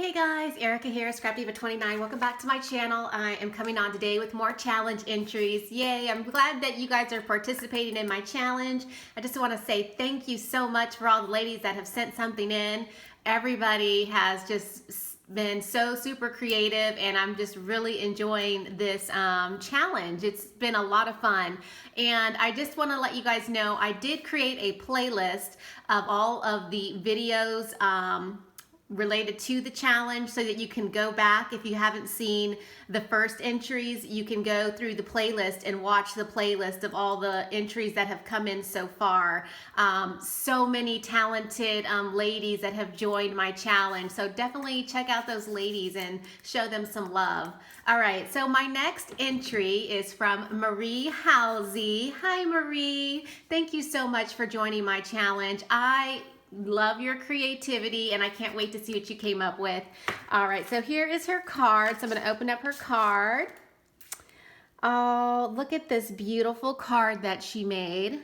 Hey guys, Erica here, Scrapdivatwentynine. Welcome back to my channel. I am coming on today with more challenge entries. Yay, I'm glad that you guys are participating in my challenge. I just want to say thank you so much for all the ladies that have sent something in. Everybody has just been so super creative and I'm just really enjoying this challenge. It's been a lot of fun. And I just want to let you guys know I did create a playlist of all of the videos related to the challenge so that you can go back. If you haven't seen the first entries, you can go through the playlist and watch the playlist of all the entries that have come in so far. So many talented ladies that have joined my challenge, so definitely check out those ladies and show them some love. All right, so my next entry is from Marie Howsie. Hi Marie, thank you so much for joining my challenge. I love your creativity and I can't wait to see what you came up with. All right, so here is her card. So I'm going to open up her card. Oh, look at this beautiful card that she made.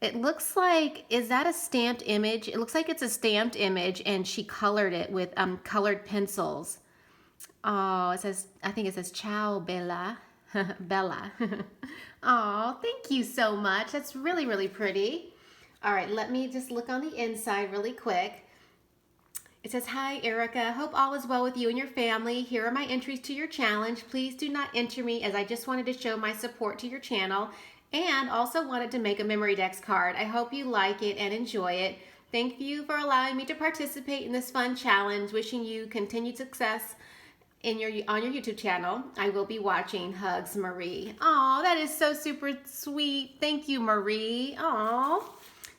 It looks like, is that a stamped image? It looks like it's a stamped image and she colored it with colored pencils. Oh, it says, I think it says Ciao Bella. Bella. Oh, thank you so much. That's really, really pretty. All right, let me just look on the inside really quick. It says, hi, Erica. Hope all is well with you and your family. Here are my entries to your challenge. Please do not enter me as I just wanted to show my support to your channel and also wanted to make a memory dex card. I hope you like it and enjoy it. Thank you for allowing me to participate in this fun challenge. Wishing you continued success on your YouTube channel. I will be watching. Hugs, Marie. Oh, that is so super sweet. Thank you, Marie. Oh.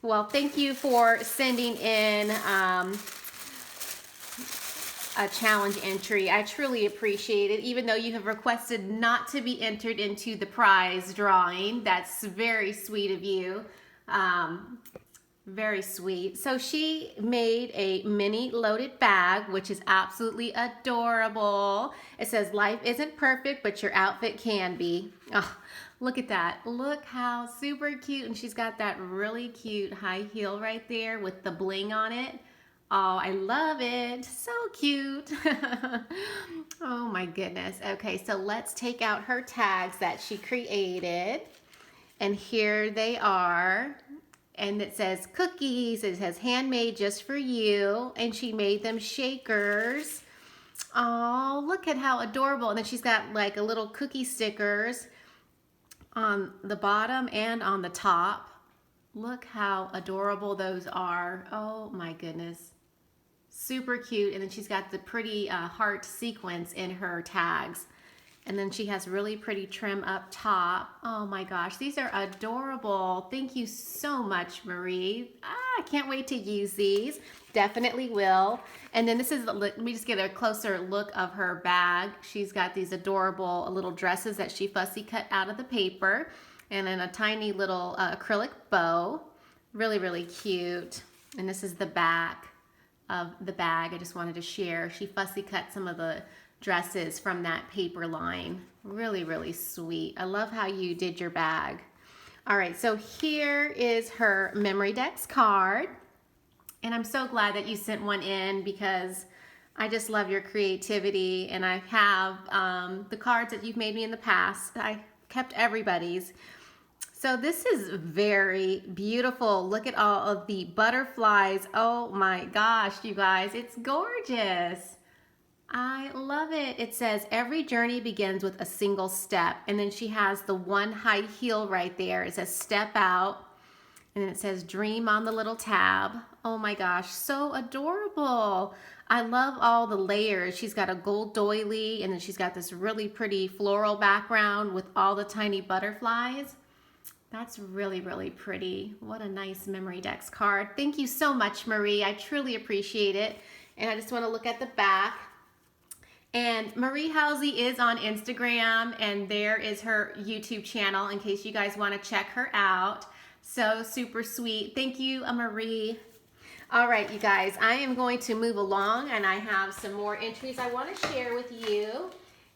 Well, thank you for sending in a challenge entry. I truly appreciate it, even though you have requested not to be entered into the prize drawing. That's very sweet of you. Very sweet. So she made a mini loaded bag, which is absolutely adorable. It says, life isn't perfect, but your outfit can be. Oh, look at that. Look how super cute. And she's got that really cute high heel right there with the bling on it. Oh, I love it. So cute. Oh my goodness. Okay, so let's take out her tags that she created. And here they are. And it says cookies. It says handmade just for you. And she made them shakers. Oh, look at how adorable. And then she's got like a little cookie stickers on the bottom and on the top. Look how adorable those are. Oh my goodness. Super cute. And then she's got the pretty heart sequence in her tags. And then she has really pretty trim up top. Oh my gosh, these are adorable. Thank you so much, Marie. I can't wait to use these. Definitely will. And then this is, let me just get a closer look of her bag. She's got these adorable little dresses that she fussy cut out of the paper. And then a tiny little acrylic bow. Really, really cute. And this is the back of the bag. I just wanted to share. She fussy cut some of the dresses from that paper line. Really, really sweet. I love how you did your bag. All right, so here is her memory dex card. And I'm so glad that you sent one in because I just love your creativity. And I have the cards that you've made me in the past. I kept everybody's. So this is very beautiful. Look at all of the butterflies. Oh my gosh, you guys, it's gorgeous. I love it. It says every journey begins with a single step. And then she has the one high heel right there. It says step out. And then it says dream on the little tab. Oh my gosh, so adorable. I love all the layers. She's got a gold doily and then she's got this really pretty floral background with all the tiny butterflies. That's really, really pretty. What a nice memory dex card. Thank you so much, Marie. I truly appreciate it. And I just want to look at the back. And Marie Howsie is on Instagram, and there is her YouTube channel in case you guys want to check her out. So super sweet. Thank you, Marie. All right, you guys, I am going to move along, and I have some more entries I want to share with you.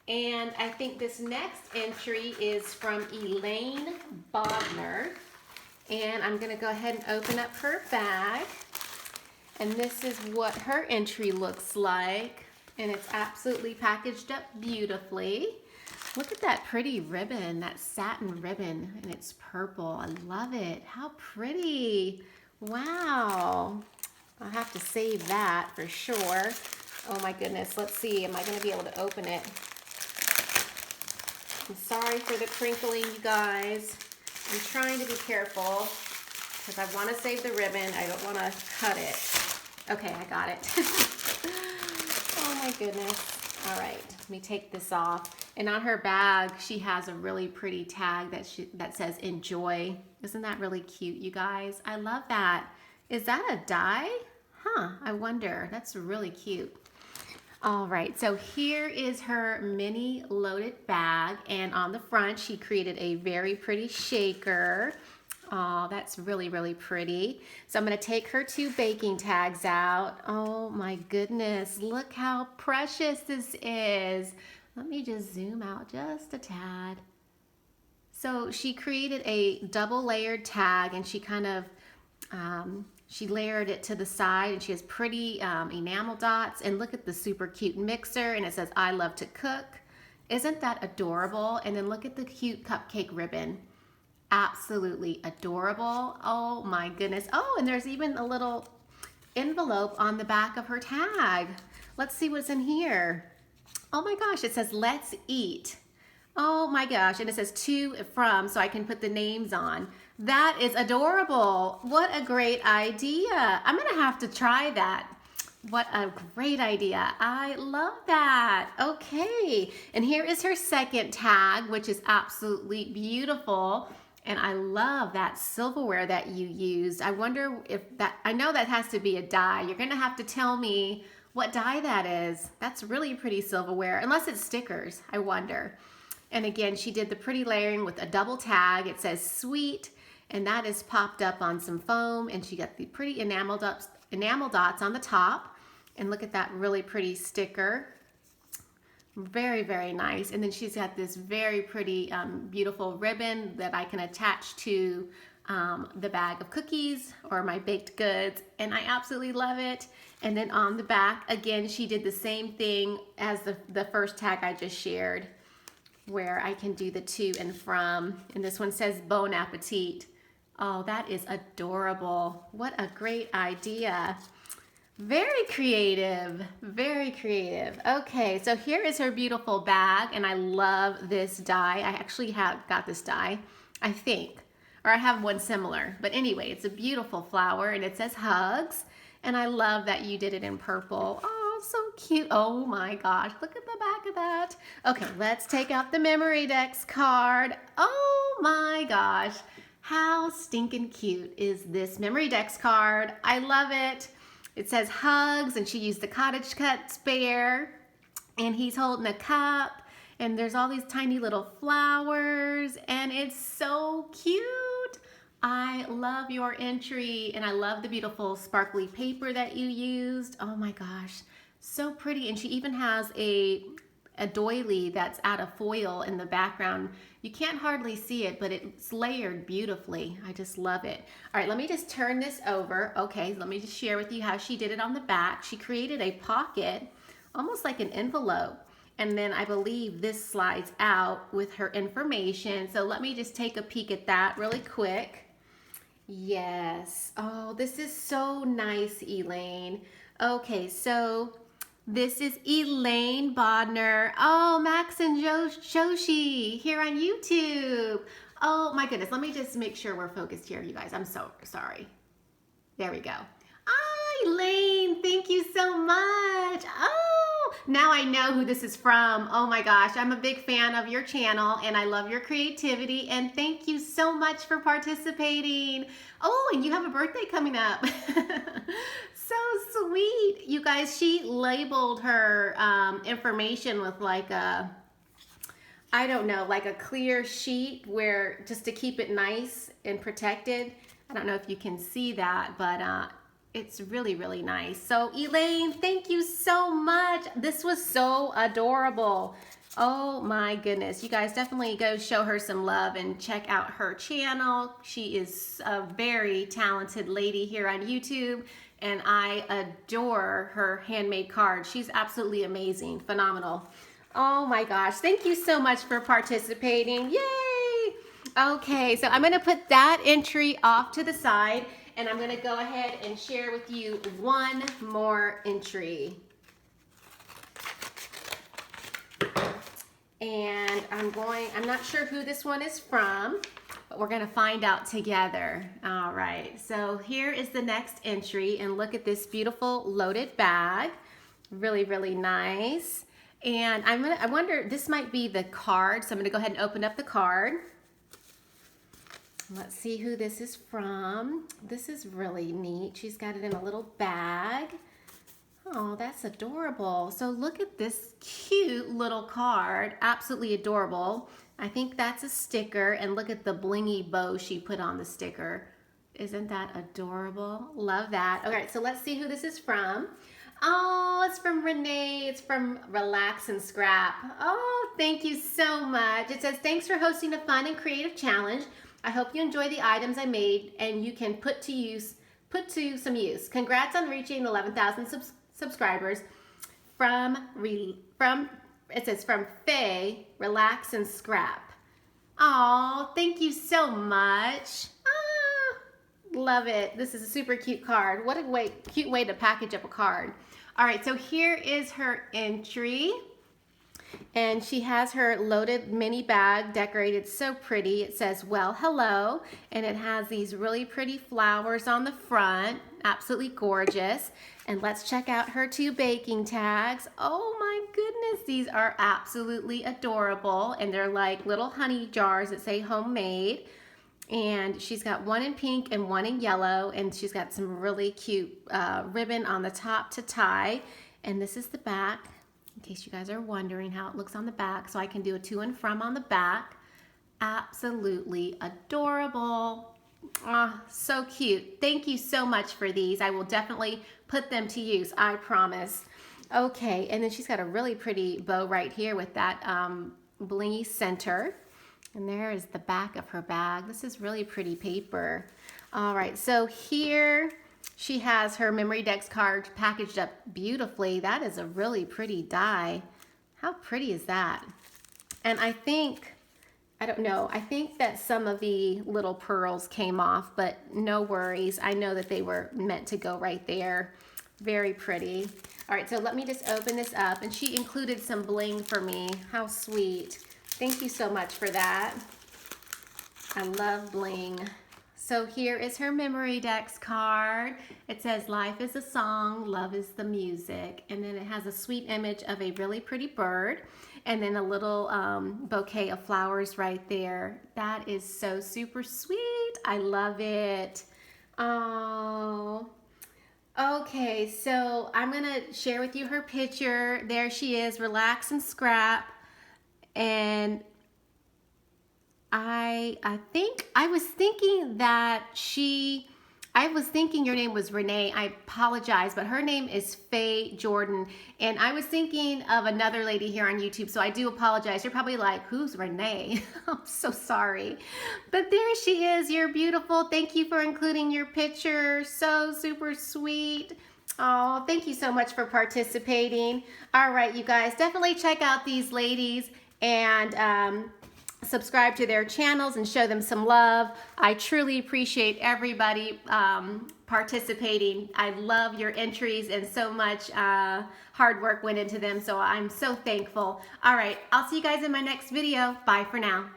And I think this next entry is from Elaine Bodner. And I'm going to go ahead and open up her bag. And this is what her entry looks like. And it's absolutely packaged up beautifully. Look at that pretty ribbon, that satin ribbon, and it's purple. I love it. How pretty. Wow. I'll have to save that for sure. Oh my goodness. Let's see. Am I going to be able to open it? I'm sorry for the crinkling, you guys. I'm trying to be careful because I want to save the ribbon. I don't want to cut it. Okay, I got it. Oh my goodness. All right, let me take this off. And on her bag, she has a really pretty tag that says enjoy. Isn't that really cute, you guys? I love that. Is that a die? Huh, I wonder. That's really cute. All right, so here is her mini loaded bag. And on the front, she created a very pretty shaker. Oh, that's really, really pretty. So I'm going to take her 2 baking tags out. Oh my goodness, look how precious this is. Let me just zoom out just a tad. So she created a double layered tag, and she kind of, she layered it to the side, and she has pretty enamel dots. And look at the super cute mixer, and it says, I love to cook. Isn't that adorable? And then look at the cute cupcake ribbon. Absolutely adorable. Oh my goodness. Oh, and there's even a little envelope on the back of her tag. Let's see what's in here. Oh my gosh, it says let's eat. Oh my gosh, and it says to from, so I can put the names on. That is adorable. What a great idea. I'm gonna have to try that. What a great idea. I love that. Okay, and here is her second tag, which is absolutely beautiful. And I love that silverware that you used. I wonder if that, I know that has to be a die. You're gonna have to tell me what die that is. That's really pretty silverware, unless it's stickers, I wonder. And again, she did the pretty layering with a double tag. It says sweet, and that is popped up on some foam, and she got the pretty enamel dots on the top. And look at that really pretty sticker. Very, very nice. And then she's got this very pretty, beautiful ribbon that I can attach to the bag of cookies or my baked goods. And I absolutely love it. And then on the back, again, she did the same thing as the first tag I just shared, where I can do the to and from. And this one says bon appetit. Oh, that is adorable. What a great idea. Very creative, very creative. Okay, so here is her beautiful bag, and I love this die. I actually got this die, I think, or I have one similar. But anyway, it's a beautiful flower, and it says hugs, and I love that you did it in purple. Oh, so cute. Oh my gosh, look at the back of that. Okay, let's take out the Memorydex card. Oh my gosh, how stinking cute is this Memorydex card? I love it. It says hugs, and she used the Cottage Cuts bear, and he's holding a cup, and there's all these tiny little flowers, and it's so cute. I love your entry, and I love the beautiful sparkly paper that you used. Oh my gosh, so pretty. And she even has a doily that's out of foil in the background. You can't hardly see it, but it's layered beautifully. I just love it. All right, let me just turn this over. Okay, let me just share with you how she did it on the back. She created a pocket, almost like an envelope. And then I believe this slides out with her information. So let me just take a peek at that really quick. Yes. Oh, this is so nice, Elaine. Okay, so this is Elaine Bodner. Oh, Max and Joshi here on YouTube. Oh my goodness, let me just make sure we're focused here, you guys. I'm so sorry. There we go. Ah, Elaine, thank you so much. Oh, now I know who this is from. Oh my gosh, I'm a big fan of your channel, and I love your creativity, and thank you so much for participating. Oh, and you have a birthday coming up. So sweet. You guys, she labeled her information with like a, I don't know, like a clear sheet where just to keep it nice and protected. I don't know if you can see that, but it's really, really nice. So Elaine, thank you so much. This was so adorable. Oh my goodness. You guys definitely go show her some love and check out her channel. She is a very talented lady here on YouTube, and I adore her handmade cards. She's absolutely amazing, phenomenal. Oh my gosh, thank you so much for participating. Yay! Okay, so I'm gonna put that entry off to the side, and I'm gonna go ahead and share with you one more entry. And I'm not sure who this one is from, but we're gonna find out together. All right, so here is the next entry, and look at this beautiful loaded bag. Really, really nice. And I wonder, this might be the card, so I'm gonna go ahead and open up the card. Let's see who this is from. This is really neat. She's got it in a little bag. Oh, that's adorable. So look at this cute little card. Absolutely adorable. I think that's a sticker, and look at the blingy bow she put on the sticker. Isn't that adorable? Love that. All right, so let's see who this is from. Oh, it's from Renee. It's from RelaxandScrap. Oh, thank you so much. It says, thanks for hosting a fun and creative challenge. I hope you enjoy the items I made and you can put to some use. Congrats on reaching 11,000 subscribers. It says from Fae, RelaxandScrap. Oh, thank you so much. Love it. This is a super cute card. What a cute way to package up a card. All right, so here is her entry. And she has her loaded mini bag decorated so pretty. It says, well, hello. And it has these really pretty flowers on the front. Absolutely gorgeous. And let's check out her 2 baking tags. Oh my goodness, these are absolutely adorable. And they're like little honey jars that say homemade. And she's got one in pink and one in yellow. And she's got some really cute ribbon on the top to tie. And this is the back, in case you guys are wondering how it looks on the back. So I can do a to and from on the back. Absolutely adorable. Oh, so cute. Thank you so much for these. I will definitely put them to use, I promise. Okay, and then she's got a really pretty bow right here with that blingy center. And there is the back of her bag. This is really pretty paper. All right, so here she has her memory decks card packaged up beautifully. That is a really pretty die. How pretty is that? And I think, I don't know, I think that some of the little pearls came off, but no worries. I know that they were meant to go right there. Very pretty. All right, so let me just open this up. And she included some bling for me. How sweet. Thank you so much for that. I love bling. So here is her memory decks card. It says, life is a song, love is the music. And then it has a sweet image of a really pretty bird. And then a little bouquet of flowers right there. That is so super sweet. I love it. Oh. Okay, so I'm gonna share with you her picture. There she is, RelaxandScrap. And I was thinking your name was Renee. I apologize, but her name is Fae Jordan. And I was thinking of another lady here on YouTube, so I do apologize. You're probably like, who's Renee? I'm so sorry. But there she is. You're beautiful. Thank you for including your picture. So super sweet. Oh, thank you so much for participating. All right, you guys, definitely check out these ladies and subscribe to their channels and show them some love. I truly appreciate everybody participating. I love your entries, and so much hard work went into them, so I'm so thankful. All right, I'll see you guys in my next video. Bye for now.